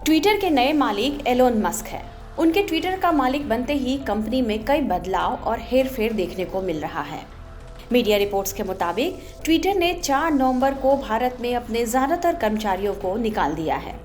Twitter के नए मालिक एलोन मस्क है। उनके ट्विटर का मालिक बनते ही कंपनी में कई बदलाव और हेरफेर देखने को मिल रहा है। मीडिया रिपोर्ट्स के मुताबिक ट्विटर ने 4 नवंबर को भारत में अपने ज्यादातर कर्मचारियों को निकाल दिया है।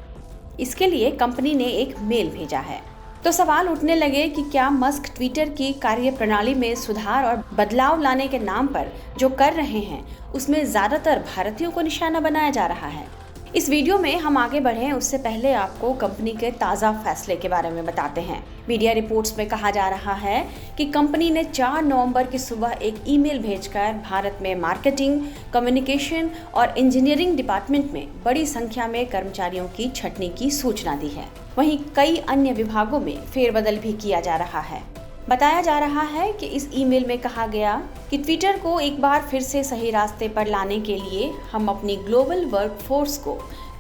इसके लिए कंपनी ने एक मेल भेजा है। तो सवाल उठने लगे कि क्या मस्क ट्विटर की कार्यप्रणाली में सुधार और बदलाव लाने के नाम पर जो कर रहे हैं उसमें ज्यादातर भारतीयों को निशाना बनाया जा रहा है। इस वीडियो में हम आगे बढ़ें उससे पहले आपको कंपनी के ताज़ा फैसले के बारे में बताते हैं। मीडिया रिपोर्ट्स में कहा जा रहा है कि कंपनी ने 4 नवंबर की सुबह एक ईमेल भेजकर भारत में मार्केटिंग, कम्युनिकेशन और इंजीनियरिंग डिपार्टमेंट में बड़ी संख्या में कर्मचारियों की छंटनी की सूचना दी है। वहीं कई अन्य विभागों में फेरबदल भी किया जा रहा है। बताया जा रहा है कि इस ईमेल में कहा गया कि ट्विटर को एक बार फिर से सही रास्ते पर लाने के लिए हम अपनी ग्लोबल वर्कफोर्स को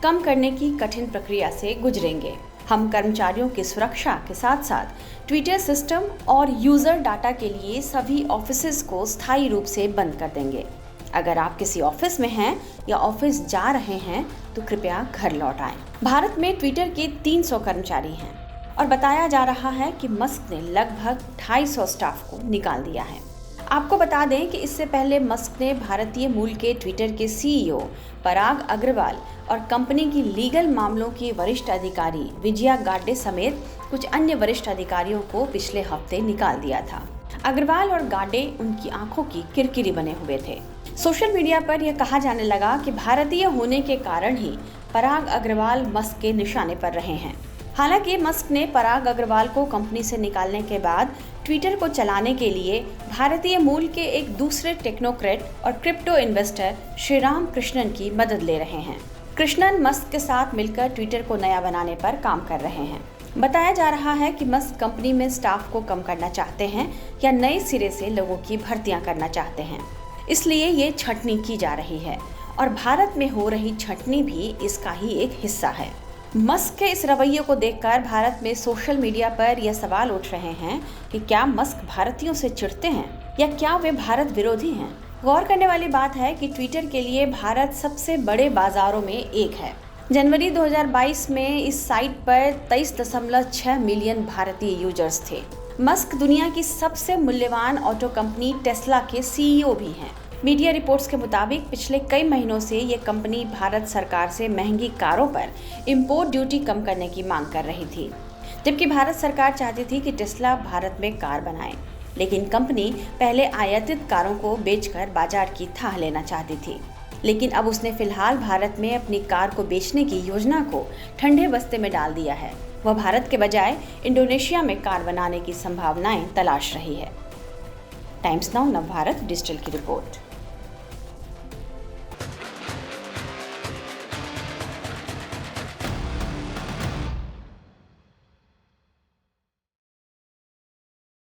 कम करने की कठिन प्रक्रिया से गुजरेंगे। हम कर्मचारियों की सुरक्षा के साथ साथ ट्विटर सिस्टम और यूजर डाटा के लिए सभी ऑफिसेज को स्थायी रूप से बंद कर देंगे। अगर आप किसी ऑफिस में हैं या ऑफिस जा रहे हैं तो कृपया घर लौट आएं। भारत में ट्विटर के 300 कर्मचारी हैं और बताया जा रहा है कि मस्क ने लगभग 250 स्टाफ को निकाल दिया है। आपको बता दें कि इससे पहले मस्क ने भारतीय मूल के ट्विटर के सीईओ पराग अग्रवाल और कंपनी की लीगल मामलों की वरिष्ठ अधिकारी विजया गाड्डे समेत कुछ अन्य वरिष्ठ अधिकारियों को पिछले हफ्ते निकाल दिया था। अग्रवाल और गाड्डे उनकी आंखों की किरकिरी बने हुए थे। सोशल मीडिया पर यह कहा जाने लगा कि भारतीय होने के कारण ही पराग अग्रवाल मस्क के निशाने पर रहे हैं। हालांकि मस्क ने पराग अग्रवाल को कंपनी से निकालने के बाद ट्विटर को चलाने के लिए भारतीय मूल के एक दूसरे टेक्नोक्रेट और क्रिप्टो इन्वेस्टर श्रीराम कृष्णन की मदद ले रहे हैं। कृष्णन मस्क के साथ मिलकर ट्विटर को नया बनाने पर काम कर रहे हैं। बताया जा रहा है कि मस्क कंपनी में स्टाफ को कम करना चाहते हैं या नए सिरे से लोगों की भर्तियां करना चाहते हैं, इसलिए ये छंटनी की जा रही है और भारत में हो रही छंटनी भी इसका ही एक हिस्सा है। मस्क के इस रवैये को देखकर भारत में सोशल मीडिया पर यह सवाल उठ रहे हैं कि क्या मस्क भारतीयों से चिढ़ते हैं या क्या वे भारत विरोधी हैं। गौर करने वाली बात है कि ट्विटर के लिए भारत सबसे बड़े बाजारों में एक है। जनवरी 2022 में इस साइट पर 23.6 मिलियन भारतीय यूजर्स थे। मस्क दुनिया की सबसे मूल्यवान ऑटो कंपनी टेस्ला के सीईओ भी हैं। मीडिया रिपोर्ट्स के मुताबिक पिछले कई महीनों से ये कंपनी भारत सरकार से महंगी कारों पर इंपोर्ट ड्यूटी कम करने की मांग कर रही थी, जबकि भारत सरकार चाहती थी कि टेस्ला भारत में कार बनाए, लेकिन कंपनी पहले आयातित कारों को बेचकर बाजार की थाह लेना चाहती थी। लेकिन अब उसने फिलहाल भारत में अपनी कार को बेचने की योजना को ठंडे बस्ते में डाल दिया है। वह भारत के बजाय इंडोनेशिया में कार बनाने की संभावनाएं तलाश रही है। टाइम्स नाउ नवभारत डिजिटल की रिपोर्ट।